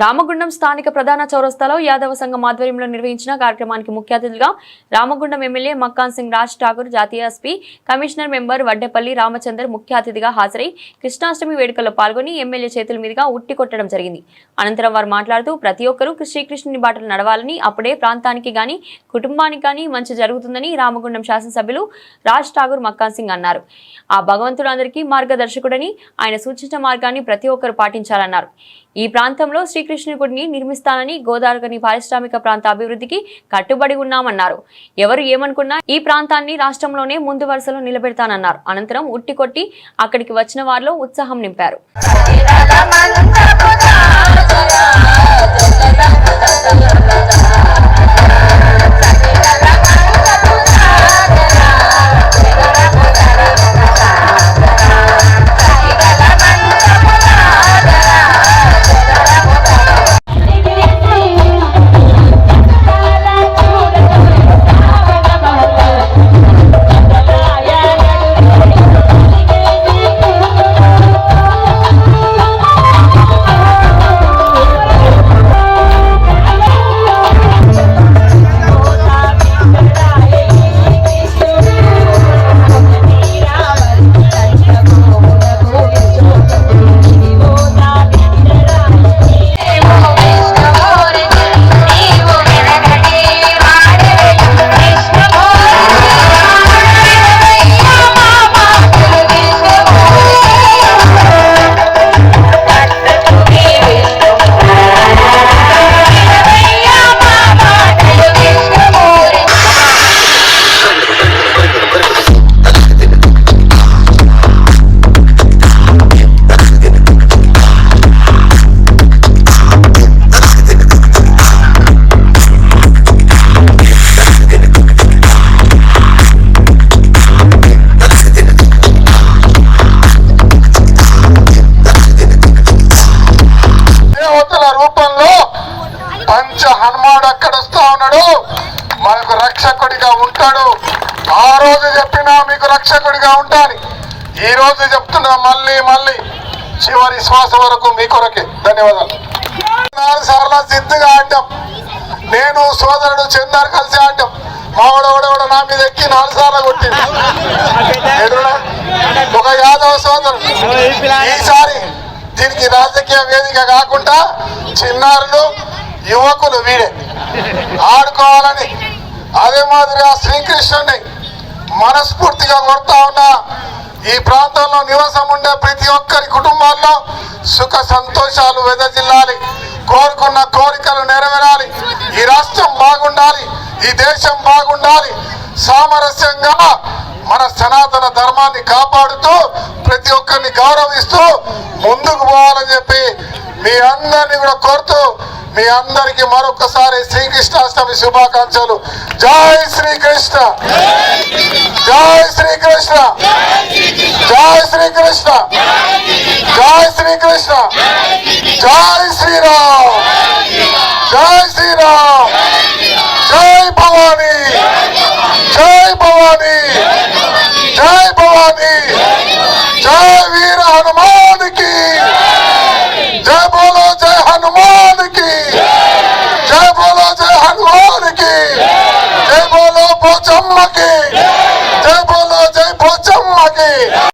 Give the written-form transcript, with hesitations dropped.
రామగుండం స్థానిక ప్రధాన చౌరస్తాలో యాదవ సంఘం ఆధ్వర్యంలో నిర్వహించిన కార్యక్రమానికి ముఖ్య అతిథులుగా రామగుండం ఎమ్మెల్యే మక్కాన్ సింగ్ రాజ్ ఠాకూర్, జాతీయ SP commissioner member Vaddepalli Ramachander ముఖ్య అతిథిగా హాజరై కృష్ణాష్టమి వేడుకల్లో పాల్గొని ఎమ్మెల్యే చేతుల మీదుగా ఉట్టి కొట్టడం జరిగింది. అనంతరం వారు మాట్లాడుతూ ప్రతి ఒక్కరూ శ్రీకృష్ణుని బాటలు నడవాలని, అప్పుడే ప్రాంతానికి గాని కుటుంబానికి గాని మంచి జరుగుతుందని రామగుండం శాసనసభ్యులు రాజ్ ఠాకూర్ మక్కాన్ సింగ్ అన్నారు. ఆ భగవంతుడు అందరికీ మార్గదర్శకుడని, ఆయన సూచించిన మార్గాన్ని ప్రతి ఒక్కరూ పాటించాలన్నారు. ఈ ప్రాంతంలో శ్రీకృష్ణుని గుడిని నిర్మిస్తానని, గోదావరి పారిశ్రామిక ప్రాంత అభివృద్ధికి కట్టుబడి ఉన్నామన్నారు. ఎవరు ఏమనుకున్నా ఈ ప్రాంతాన్ని రాష్ట్రంలోనే ముందు వరుసలో నిలబెడతానన్నారు. అనంతరం ఉట్టి కొట్టి అక్కడికి వచ్చిన వారిలో ఉత్సాహం నింపారు. హనుమాడు అక్కడ వస్తా ఉన్నాడు, మనకు రక్షకుడిగా ఉంటాడు. ఆ రోజు చెప్పినా మీకు రక్షకుడిగా ఉంటాను, ఈ రోజు చెప్తున్నా మళ్ళీ మళ్ళీ చివరి శ్వాస వరకు మీ కొరకే. ధన్యవాదాలు. 4 సార్లు సిద్ధంగా ఆడ్డాం, నేను సోదరుడు చందర్ కలిసి ఆడ్డాం. మావాడోడోడ నా మీద ఎక్కి 4 సార్లు కొట్టింది. ఒక యాదవ సోదరుడు. ఈసారి దీనికి రాజకీయ వేదిక కాకుండా చిన్నారులు, యువకులు వీడే ఆడుకోవాలని, అదే మాదిరి ఆ శ్రీకృష్ణుని మనస్ఫూర్తిగా కొడతా ఉన్నా. ఈ ప్రాంతంలో నివాసం ఉండే ప్రతి ఒక్కరి కుటుంబాల్లో సుఖ సంతోషాలు వెదజిల్లాలి, కోరుకున్న కోరికలు నెరవేరాలి, ఈ రాష్ట్రం బాగుండాలి, ఈ దేశం బాగుండాలి. సామరస్యంగా మన సనాతన ధర్మాన్ని కాపాడుతూ ప్రతి ఒక్కరిని గౌరవిస్తూ ముందుకు పోవాలని చెప్పి మీ అందరినీ కూడా కోరుతూ మీ అందరికి మరొకసారి శ్రీకృష్ణాష్టమి శుభాకాంక్షలు. జై శ్రీకృష్ణ, జై శ్రీకృష్ణ, జై శ్రీకృష్ణ, జై శ్రీకృష్ణ, జై శ్రీరామ్, జై శ్రీరామ్, జై భవానీ, జై భవానీ.